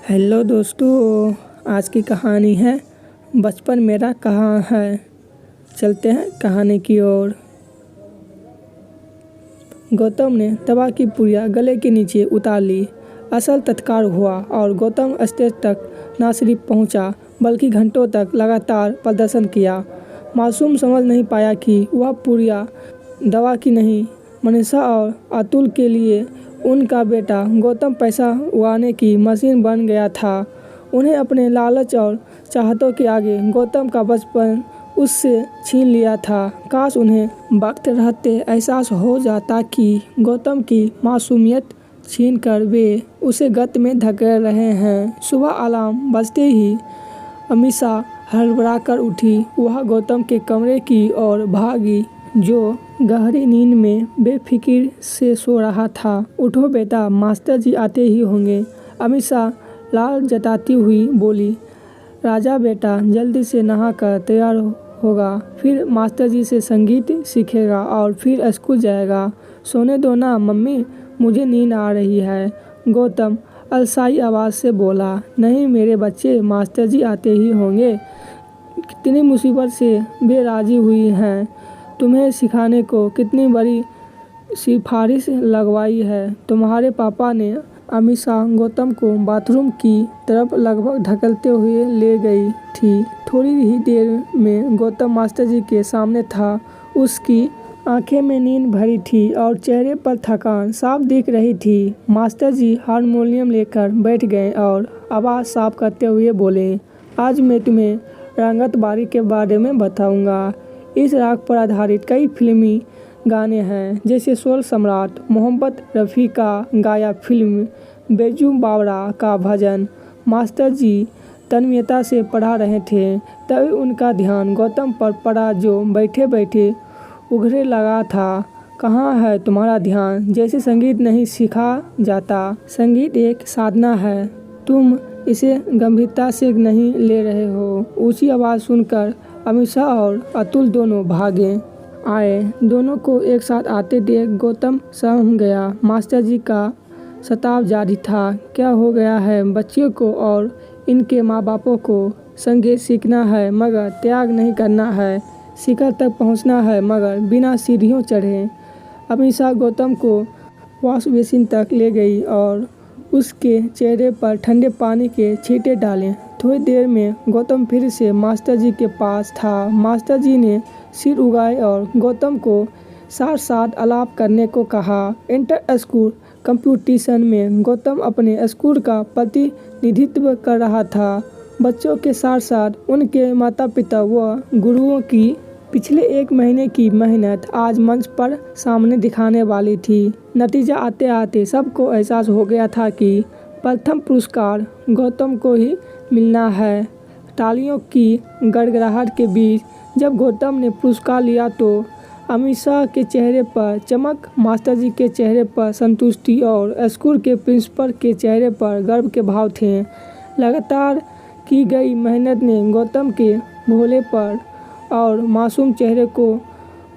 Hello दोस्तों, आज की कहानी है बचपन मेरा कहाँ है। चलते हैं कहानी की ओर। गौतम ने दवा की पुड़िया गले के नीचे उतार ली। असल तत्कार हुआ और गौतम स्टेज तक न सिर्फ पहुंचा बल्कि घंटों तक लगातार प्रदर्शन किया। मासूम समझ नहीं पाया कि वह पुड़िया दवा की नहीं, मनीषा और अतुल के लिए उनका बेटा गौतम पैसा उगाने की मशीन बन गया था। उन्हें अपने लालच और चाहतों के आगे गौतम का बचपन उससे छीन लिया था। काश उन्हें वक्त रहते एहसास हो जाता कि गौतम की मासूमियत छीन कर वे उसे गत में धकेल रहे हैं। सुबह अलार्म बजते ही अमीषा हड़बड़ा कर उठी। वह गौतम के कमरे की ओर भागी जो गहरी नींद में बेफिक्र से सो रहा था। उठो बेटा, मास्टर जी आते ही होंगे, अमीषा लाल जताती हुई बोली। राजा बेटा जल्दी से नहाकर तैयार होगा, फिर मास्टर जी से संगीत सीखेगा और फिर स्कूल जाएगा। सोने दो ना मम्मी, मुझे नींद आ रही है, गौतम अलसाई आवाज़ से बोला। नहीं मेरे बच्चे, मास्टर जी आते ही होंगे। कितनी मुसीबत से वे राजी हुई हैं। तुम्हें सिखाने को कितनी बड़ी सिफारिश लगवाई है। तुम्हारे पापा ने। अमीषा गौतम को बाथरूम की तरफ लगभग ढकलते हुए ले गई थी। थोड़ी ही देर में गौतम मास्टर जी के सामने था। उसकी आंखें में नींद भरी थी और चेहरे पर थकान साफ दिख रही थी। मास्टर जी हारमोनियम लेकर बैठ गए और आवाज़ साफ करते हुए बोले, आज मैं तुम्हें रंगत बारी के बारे में बताऊंगा। इस राग पर आधारित कई फिल्मी गाने हैं, जैसे सोल सम्राट मोहम्मद रफ़ी का गाया फिल्म बैजू बावरा का भजन। मास्टर जी तन्मयता से पढ़ा रहे थे, तभी उनका ध्यान गौतम पर पड़ा जो बैठे बैठे उघरे लगा था। कहाँ है तुम्हारा ध्यान? जैसे संगीत नहीं सीखा जाता। संगीत एक साधना है, तुम इसे गंभीरता से नहीं ले रहे हो। ऊंची आवाज़ सुनकर अमीषा और अतुल दोनों भागे आए। दोनों को एक साथ आते देख गौतम सहम गया। मास्टर जी का सताव जारी था। क्या हो गया है? बच्चियों को और इनके माँ बापों को संगीत सीखना है मगर त्याग नहीं करना है। शिखर तक पहुँचना है मगर बिना सीढ़ियों चढ़े। अमीषा गौतम को वॉश बेसिन तक ले गई और उसके चेहरे पर ठंडे पानी के छींटे डाले। थोड़ी देर में गौतम फिर से मास्टर जी के पास था। मास्टर जी ने सिर उगाए और गौतम को साथ साथ आलाप करने को कहा। इंटर स्कूल कंपटीशन में गौतम अपने स्कूल का प्रतिनिधित्व कर रहा था। बच्चों के साथ साथ उनके माता पिता व गुरुओं की पिछले एक महीने की मेहनत आज मंच पर सामने दिखाने वाली थी। नतीजा आते आते सबको एहसास हो गया था कि प्रथम पुरस्कार गौतम को ही मिलना है। तालियों की गड़गड़ाहट के बीच जब गौतम ने पुरस्कार लिया तो अमीषा के चेहरे पर चमक, मास्टर जी के चेहरे पर संतुष्टि और स्कूल के प्रिंसिपल के चेहरे पर गर्व के भाव थे। लगातार की गई मेहनत ने गौतम के भोले पर और मासूम चेहरे को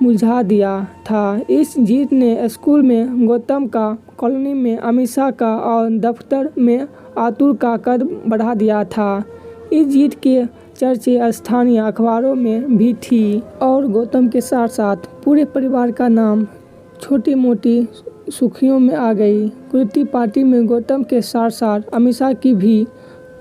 मुरझा दिया था। इस जीत ने स्कूल में गौतम का, कॉलोनी में अमीषा का और दफ्तर में अतुल का कद बढ़ा दिया था। इस जीत के चर्चे स्थानीय अखबारों में भी थी और गौतम के साथ साथ पूरे परिवार का नाम छोटी मोटी सुर्खियों में आ गई। कुर्ती पार्टी में गौतम के साथ साथ अमीषा की भी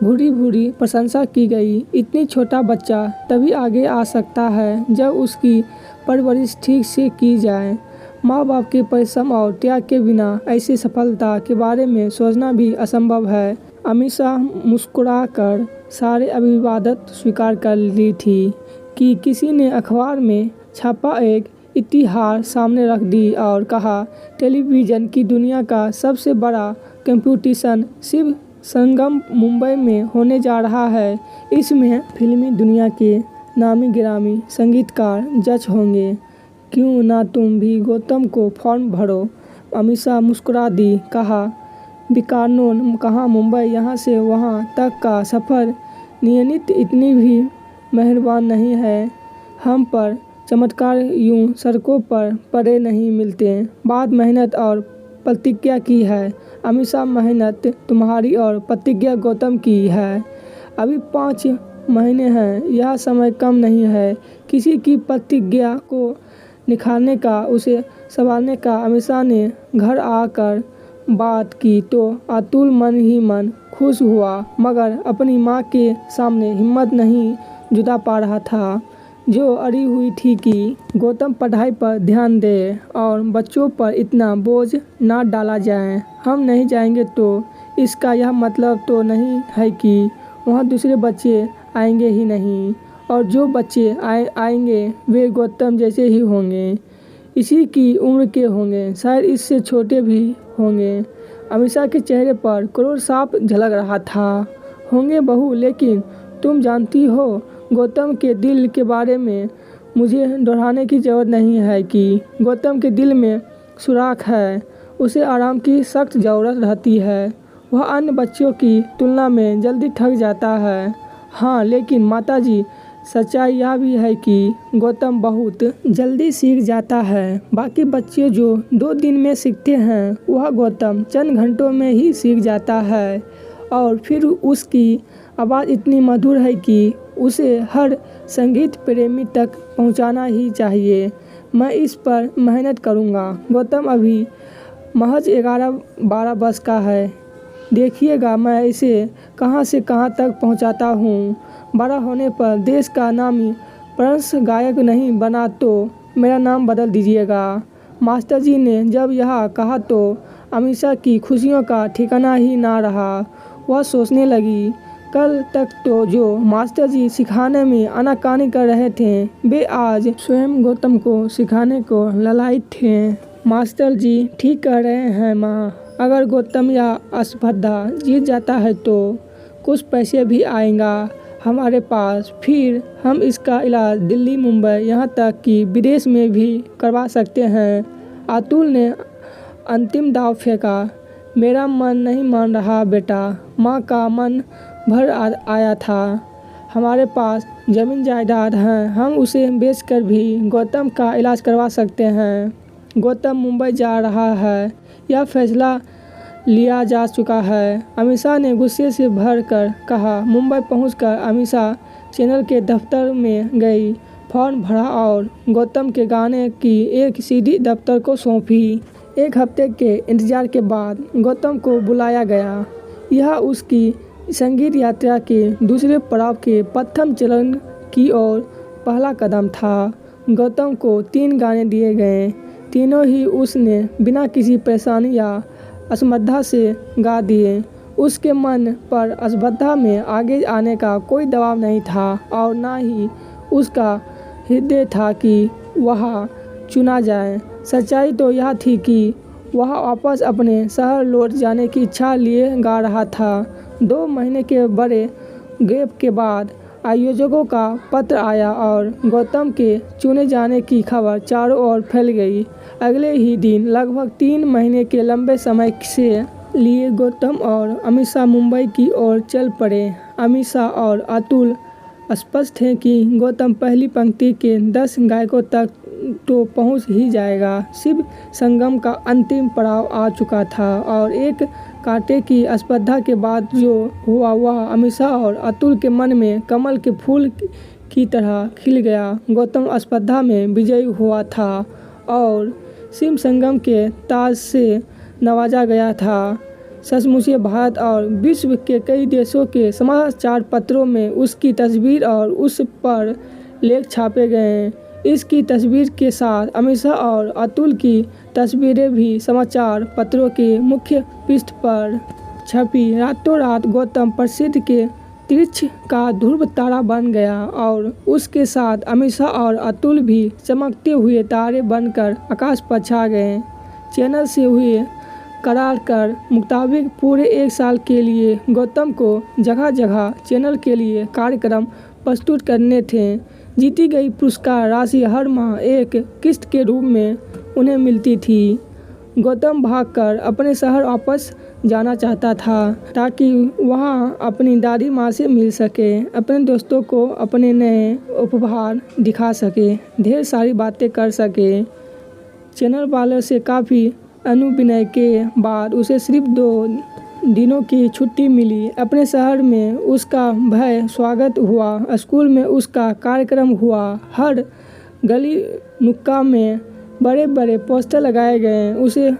भूरी भूरी प्रशंसा की गई। इतनी छोटा बच्चा तभी आगे आ सकता है जब उसकी परवरिश ठीक से की जाए। माँ बाप के परिश्रम और त्याग के बिना ऐसी सफलता के बारे में सोचना भी असंभव है। अमीषा मुस्कुराकर सारे अभिवादन स्वीकार कर ली थी कि किसी ने अखबार में छापा एक इतिहास सामने रख दी और कहा, टेलीविज़न की दुनिया का सबसे बड़ा कंपटीशन शिव संगम मुंबई में होने जा रहा है। इसमें फिल्मी दुनिया के नामी गिरामी संगीतकार जज होंगे। क्यों ना तुम भी गौतम को फॉर्म भरो? अमीषा मुस्कुरा दी। कहा, बीकानेर कहाँ मुंबई, यहाँ से वहाँ तक का सफ़र नियमित इतनी भी मेहरबान नहीं है हम पर। चमत्कार यूं सड़कों पर पड़े नहीं मिलते। बाद मेहनत और प्रतिज्ञा की है। अमीषा, मेहनत तुम्हारी और प्रतिज्ञा गौतम की है। अभी 5 महीने हैं, यह समय कम नहीं है किसी की प्रतिज्ञा को निखारने का, उसे संभालने का। अमीषा ने घर आकर बात की तो अतुल मन ही मन खुश हुआ, मगर अपनी माँ के सामने हिम्मत नहीं जुटा पा रहा था, जो अड़ी हुई थी कि गौतम पढ़ाई पर ध्यान दे और बच्चों पर इतना बोझ ना डाला जाए। हम नहीं जाएंगे तो इसका यह मतलब तो नहीं है कि वहाँ दूसरे बच्चे आएंगे ही नहीं, और जो बच्चे आएंगे वे गौतम जैसे ही होंगे, इसी की उम्र के होंगे, शायद इससे छोटे भी होंगे। अमीषा के चेहरे पर क्रोध साफ झलक रहा था। होंगे बहू, लेकिन तुम जानती हो गौतम के दिल के बारे में। मुझे दोहराने की ज़रूरत नहीं है कि गौतम के दिल में सुराख है, उसे आराम की सख्त ज़रूरत रहती है। वह अन्य बच्चों की तुलना में जल्दी थक जाता है। हाँ, लेकिन माताजी, सच्चाई यह भी है कि गौतम बहुत जल्दी सीख जाता है। बाकी बच्चे जो 2 दिन में सीखते हैं, वह गौतम चंद घंटों में ही सीख जाता है, और फिर उसकी आवाज़ इतनी मधुर है कि उसे हर संगीत प्रेमी तक पहुंचाना ही चाहिए। मैं इस पर मेहनत करूंगा। गौतम अभी महज 11-12 वर्ष का है। देखिएगा मैं इसे कहां से कहां तक पहुंचाता हूं। बड़ा होने पर देश का नामी प्रंस गायक नहीं बना तो मेरा नाम बदल दीजिएगा। मास्टर जी ने जब यह कहा तो अमीषा की खुशियों का ठिकाना ही ना रहा। वह सोचने लगी, कल तक तो जो मास्टर जी सिखाने में आनाकानी कर रहे थे, वे आज स्वयं गौतम को सिखाने को ललायित थे। मास्टर जी ठीक कह रहे हैं माँ, अगर गौतम या अस्पर्धा जीत जाता है तो कुछ पैसे भी आएगा हमारे पास, फिर हम इसका इलाज दिल्ली, मुंबई, यहाँ तक कि विदेश में भी करवा सकते हैं। अतुल ने अंतिम दाव फेंका। मेरा मन नहीं मान रहा बेटा। माँ का मन भर आया था। हमारे पास ज़मीन जायदाद है, हम उसे बेचकर भी गौतम का इलाज करवा सकते हैं। गौतम मुंबई जा रहा है, यह फैसला लिया जा चुका है, अमीषा ने गुस्से से भर कर कहा। मुंबई पहुंचकर अमीषा चैनल के दफ्तर में गई, फॉर्म भरा और गौतम के गाने की एक सीडी दफ्तर को सौंपी। 1 हफ्ते के इंतजार के बाद गौतम को बुलाया गया। यह उसकी संगीत यात्रा के दूसरे पड़ाव के प्रथम चरण की ओर पहला कदम था। गौतम को 3 गाने दिए गए, तीनों ही उसने बिना किसी परेशानी या असमर्था से गा दिए। उसके मन पर असमर्था में आगे आने का कोई दबाव नहीं था और ना ही उसका हृदय था कि वह चुना जाए। सच्चाई तो यह थी कि वह वापस अपने शहर लौट जाने की इच्छा लिए गा रहा था। 2 महीने के बड़े गैप के बाद आयोजकों का पत्र आया और गौतम के चुने जाने की खबर चारों ओर फैल गई। अगले ही दिन लगभग 3 महीने के लंबे समय से लिए गौतम और अमीषा मुंबई की ओर चल पड़े। अमीषा और अतुल स्पष्ट थे कि गौतम पहली पंक्ति के 10 गायकों तक तो पहुंच ही जाएगा। शिव संगम का अंतिम पड़ाव आ चुका था और एक कांटे की स्पर्धा के बाद जो हुआ वह अमीषा और अतुल के मन में कमल के फूल की तरह खिल गया। गौतम स्पर्धा में विजयी हुआ था और शिव संगम के ताज से नवाजा गया था। सचमुच भारत और विश्व के कई देशों के समाचार पत्रों में उसकी तस्वीर और उस पर लेख छापे गए। इसकी तस्वीर के साथ अमीषा और अतुल की तस्वीरें भी समाचार पत्रों के मुख्य पृष्ठ पर छपी। रातों रात गौतम प्रसिद्ध के तीर्थ का ध्रुव तारा बन गया और उसके साथ अमीषा और अतुल भी चमकते हुए तारे बनकर आकाश पर छा गए। चैनल से हुए करार कर मुताबिक पूरे 1 साल के लिए गौतम को जगह जगह चैनल के लिए कार्यक्रम प्रस्तुत करने थे। जीती गई पुरस्कार राशि हर माह एक किस्त के रूप में उन्हें मिलती थी। गौतम भागकर अपने शहर वापस जाना चाहता था ताकि वहाँ अपनी दादी माँ से मिल सके, अपने दोस्तों को अपने नए उपहार दिखा सके, ढेर सारी बातें कर सके। चैनल वालों से काफ़ी अनुविनय के बाद उसे सिर्फ 2 दिनों की छुट्टी मिली। अपने शहर में उसका भव्य स्वागत हुआ। स्कूल में उसका कार्यक्रम हुआ। हर गली नुक्का में बड़े बड़े पोस्टर लगाए गए। उसे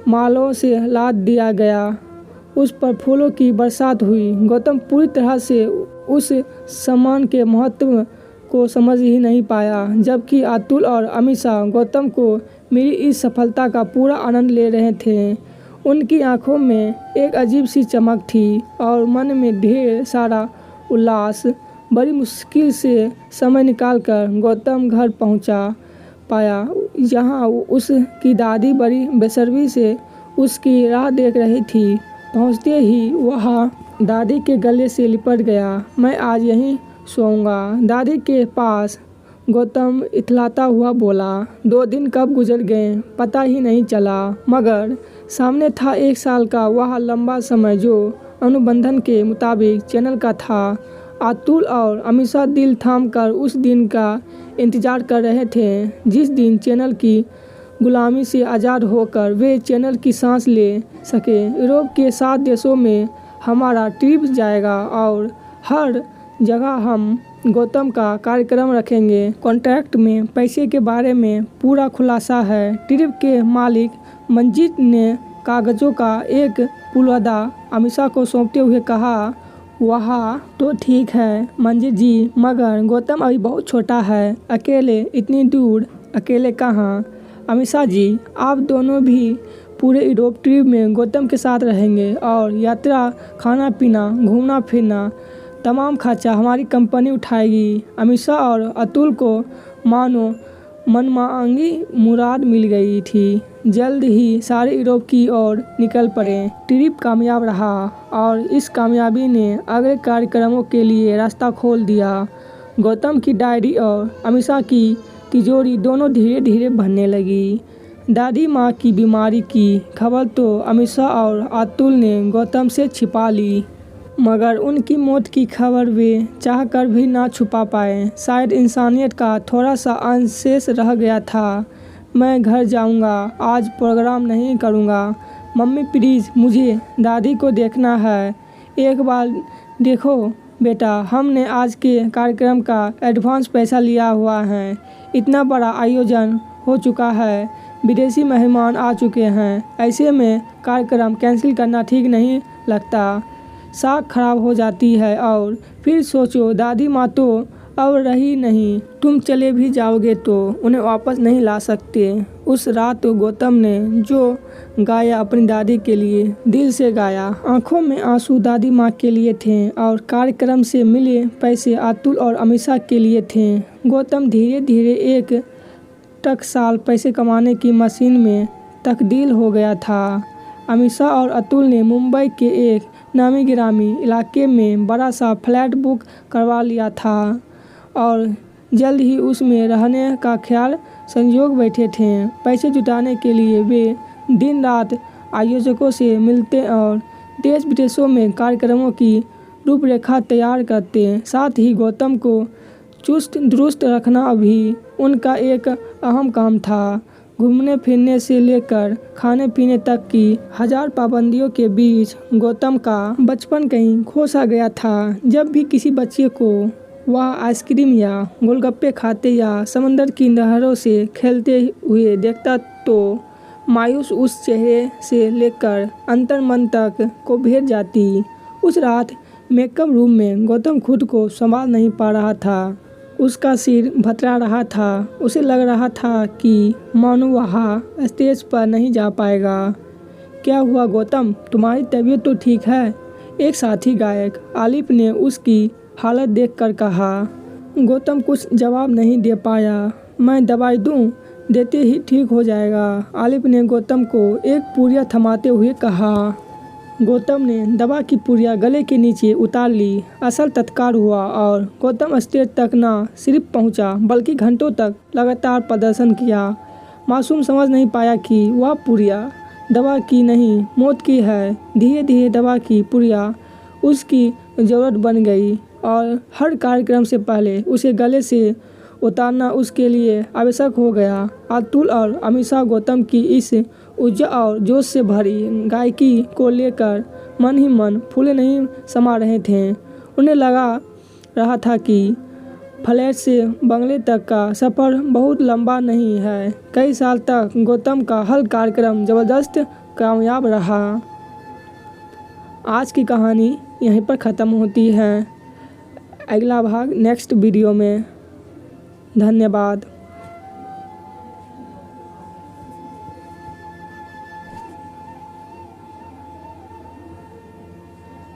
मालों से लाद दिया गया। उस पर फूलों की बरसात हुई। गौतम पूरी तरह से उस सम्मान के महत्व को समझ ही नहीं पाया, जबकि अतुल और अमीषा गौतम को मिली इस सफलता का पूरा आनंद ले रहे थे। उनकी आंखों में एक अजीब सी चमक थी और मन में ढेर सारा उल्लास। बड़ी मुश्किल से समय निकालकर गौतम घर पहुंचा पाया, जहां उसकी दादी बड़ी बेसब्री से उसकी राह देख रही थी। पहुंचते ही वह दादी के गले से लिपट गया। मैं आज यहीं सोऊंगा दादी के पास, गौतम इतलाता हुआ बोला। 2 दिन कब गुजर गए पता ही नहीं चला, मगर सामने था 1 साल का वह लंबा समय जो अनुबंधन के मुताबिक चैनल का था। अतुल और अमीषा दिल थामकर उस दिन का इंतजार कर रहे थे, जिस दिन चैनल की गुलामी से आज़ाद होकर वे चैनल की सांस ले सके। यूरोप के 7 देशों में हमारा ट्रिप जाएगा और हर जगह हम गौतम का कार्यक्रम रखेंगे। कॉन्ट्रैक्ट में पैसे के बारे में पूरा खुलासा है। ट्रिप के मालिक मंजीत ने कागजों का एक पुलअदा अमीषा को सौंपते हुए कहा। वह तो ठीक है मंजीत जी, मगर गौतम अभी बहुत छोटा है। अकेले इतनी दूर अकेले कहाँ? अमीषा जी, आप दोनों भी पूरे यूरोप ट्रिप में गौतम के साथ रहेंगे और यात्रा, खाना पीना, घूमना फिरना तमाम खर्चा हमारी कंपनी उठाएगी। अमीषा और अतुल को मानो मनमांगी मुराद मिल गई थी। जल्द ही सारे यूरोप की ओर निकल पड़े। ट्रिप कामयाब रहा और इस कामयाबी ने अगले कार्यक्रमों के लिए रास्ता खोल दिया। गौतम की डायरी और अमीषा की तिजोरी दोनों धीरे धीरे भरने लगी। दादी माँ की बीमारी की खबर तो अमीषा और अतुल ने गौतम से छिपा ली, मगर उनकी मौत की खबर वे चाहकर भी ना छुपा पाए। शायद इंसानियत का थोड़ा सा अंश शेष रह गया था। मैं घर जाऊंगा, आज प्रोग्राम नहीं करूंगा। मम्मी प्लीज़, मुझे दादी को देखना है। एक बार देखो बेटा, हमने आज के कार्यक्रम का एडवांस पैसा लिया हुआ है। इतना बड़ा आयोजन हो चुका है, विदेशी मेहमान आ चुके हैं। ऐसे में कार्यक्रम कैंसिल करना ठीक नहीं लगता। साख खराब हो जाती है और फिर सोचो, दादी माँ तो अब रही नहीं। तुम चले भी जाओगे तो उन्हें वापस नहीं ला सकते। उस रात तो गौतम ने जो गाया अपनी दादी के लिए दिल से गाया। आंखों में आंसू दादी माँ के लिए थे और कार्यक्रम से मिले पैसे अतुल और अमीषा के लिए थे। गौतम धीरे धीरे एक टकसाल पैसे कमाने की मशीन में तब्दील हो गया था। अमीषा और अतुल ने मुंबई के एक नामी गिरामी इलाके में बड़ा सा फ्लैट बुक करवा लिया था और जल्द ही उसमें रहने का ख्याल संजोग बैठे थे। पैसे जुटाने के लिए वे दिन रात आयोजकों से मिलते और देश विदेशों में कार्यक्रमों की रूपरेखा तैयार करते। साथ ही गौतम को चुस्त दुरुस्त रखना भी उनका एक अहम काम था। घूमने फिरने से लेकर खाने पीने तक की 1000 पाबंदियों के बीच गौतम का बचपन कहीं खो सा गया था। जब भी किसी बच्चे को वह आइसक्रीम या गोलगप्पे खाते या समंदर की लहरों से खेलते हुए देखता तो मायूस उस चेहरे से लेकर अंतर मन तक को भेद जाती। उस रात मेकअप रूम में गौतम खुद को संभाल नहीं पा रहा था। उसका सिर भटका रहा था। उसे लग रहा था कि मानो वह स्टेज पर नहीं जा पाएगा। क्या हुआ गौतम, तुम्हारी तबीयत तो ठीक है? एक साथी गायक आलिफ ने उसकी हालत देखकर कहा। गौतम कुछ जवाब नहीं दे पाया। मैं दवाई दूं? देते ही ठीक हो जाएगा, आलिफ ने गौतम को एक पुड़िया थमाते हुए कहा। गौतम ने दवा की पुड़िया गले के नीचे उतार ली। असल तत्कार हुआ और गौतम स्टेज तक न सिर्फ पहुंचा बल्कि घंटों तक लगातार प्रदर्शन किया। मासूम समझ नहीं पाया कि वह पुड़िया दवा की नहीं मौत की है। धीरे धीरे दवा की पुड़िया उसकी ज़रूरत बन गई और हर कार्यक्रम से पहले उसे गले से उतारना उसके लिए आवश्यक हो गया। अतुल और अमीषा गौतम की इस ऊर्जा और जोश से भरी गायकी को लेकर मन ही मन फूले नहीं समा रहे थे। उन्हें लगा रहा था कि फ्लैट से बंगले तक का सफ़र बहुत लंबा नहीं है। कई साल तक गौतम का हर कार्यक्रम ज़बरदस्त कामयाब रहा। आज की कहानी यहीं पर ख़त्म होती है। अगला भाग नेक्स्ट वीडियो में। धन्यवाद।